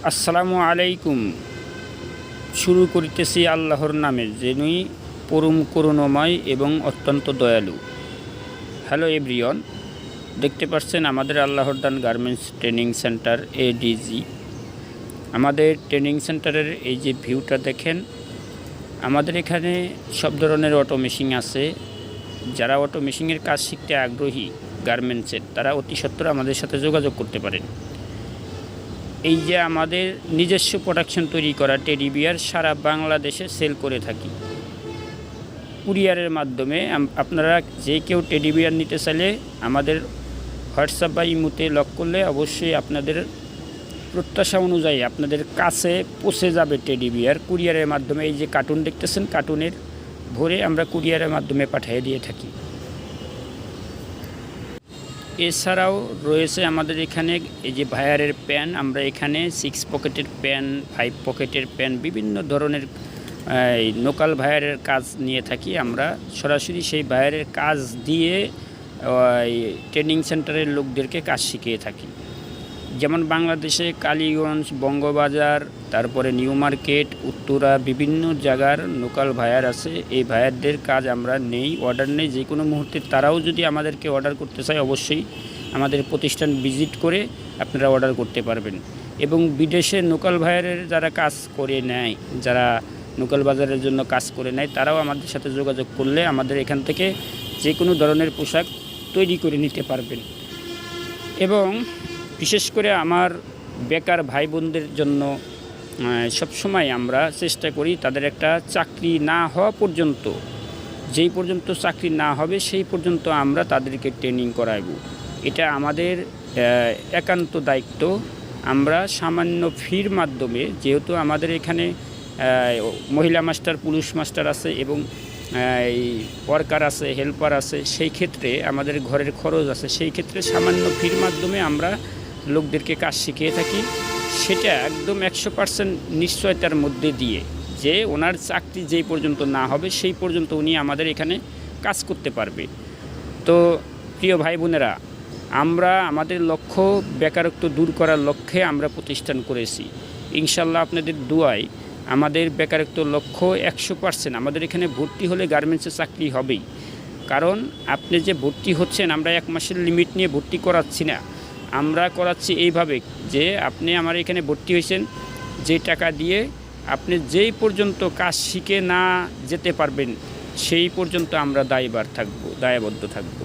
আসসালামু আলাইকুম। শুরু করিতেছি আল্লাহর নামে, যিনি পরম করুণাময় এবং অত্যন্ত দয়ালু। হ্যালো এভরিওয়ান, দেখতে পাচ্ছেন আমাদের আল্লাহর দান গার্মেন্টস ট্রেনিং সেন্টার এডিজি। আমাদের ট্রেনিং সেন্টারের এই যে ভিউটা দেখেন, আমাদের এখানে সব ধরনের অটো মেশিন আছে। যারা অটো মেশিনের কাজ শিখতে আগ্রহী গার্মেন্টসের, তারা অতি সত্বর আমাদের সাথে যোগাযোগ করতে পারেন। এই যে আমাদের নিজস্ব প্রোডাকশন তৈরি করা টেডি বিয়ার সারা বাংলাদেশে সেল করে থাকি কুরিয়ারের মাধ্যমে। আপনারা যে কেউ টেডি বিয়ার নিতে চাইলে আমাদের হোয়াটসঅ্যাপ বা ইমোতে লক করলে অবশ্যই আপনাদের প্রত্যাশা অনুযায়ী আপনাদের কাছে পৌঁছে যাবে টেডি বিয়ার কুরিয়ারের মাধ্যমে। এই যে কার্টুন দেখতেছেন, কার্টুনের ভরে আমরা কুরিয়ারের মাধ্যমে পাঠিয়ে দিয়ে থাকি। এছাড়াও রয়েছে আমাদের এখানে এই যে ভায়ারের প্যান। আমরা এখানে 6 পকেটের প্যান, 5 পকেটের প্যান, বিভিন্ন ধরনের লোকাল ভায়ারের কাজ নিয়ে থাকি। আমরা সরাসরি সেই ভায়ারের কাজ দিয়ে ট্রেনিং সেন্টারের লোকদেরকে কাজ শিখিয়ে থাকি। যেমন বাংলাদেশে কালীগঞ্জ, বঙ্গবাজার, তারপরে নিউ মার্কেট, উত্তরা, বিভিন্ন জায়গার লোকাল ভায়ার আছে। এই ভায়ারদের কাজ আমরা নেই, অর্ডার নেই। যে কোনো মুহূর্তে তারাও যদি আমাদেরকে অর্ডার করতে চায়, অবশ্যই আমাদের প্রতিষ্ঠান ভিজিট করে আপনারা অর্ডার করতে পারবেন। এবং বিদেশে লোকাল ভায়ারের যারা কাজ করে নেয়, যারা লোকাল বাজারের জন্য কাজ করে নেয়, তারাও আমাদের সাথে যোগাযোগ করলে আমাদের এখান থেকে যে কোনো ধরনের পোশাক তৈরি করে নিতে পারবেন। এবং বিশেষ করে আমার বেকার ভাই বোনদের জন্য সবসময় আমরা চেষ্টা করি তাদের একটা চাকরি না হওয়া পর্যন্ত, যেই পর্যন্ত চাকরি না হবে সেই পর্যন্ত আমরা তাদেরকে ট্রেনিং করাইব। এটা আমাদের একান্ত দায়িত্ব। আমরা সামান্য ফির মাধ্যমে, যেহেতু আমাদের এখানে মহিলা মাস্টার, পুরুষ মাস্টার আছে এবং ওয়ার্কার আছে, হেল্পার আছে, সেই ক্ষেত্রে আমাদের ঘরের খরচ আছে, সেই ক্ষেত্রে সামান্য ফির মাধ্যমে আমরা লোকদেরকে কাজ শিখিয়ে থাকি। সেটা একদম 100% নিশ্চয়তার মধ্যে দিয়ে যে ওনার চাকরি যেই পর্যন্ত না হবে সেই পর্যন্ত উনি আমাদের এখানে কাজ করতে পারবে। তো প্রিয় ভাই বোনেরা, আমরা আমাদের লক্ষ্য বেকারত্ব দূর করার লক্ষ্যে আমরা প্রতিষ্ঠান করেছি। ইনশাল্লাহ আপনাদের দোয়ায় আমাদের বেকারত্ব লক্ষ্য 100%। আমাদের এখানে ভর্তি হলে গার্মেন্টসে চাকরি হবেই। কারণ আপনি যে ভর্তি হচ্ছেন, আমরা 1 মাসের লিমিট নিয়ে ভর্তি করাচ্ছি না। আমরা করাচ্ছি এইভাবে যে আপনি আমার এখানে ভর্তি হয়েছেন, যে টাকা দিয়ে আপনি যেই পর্যন্ত কাজ শিখে না যেতে পারবেন সেই পর্যন্ত আমরা দায়বদ্ধ থাকব।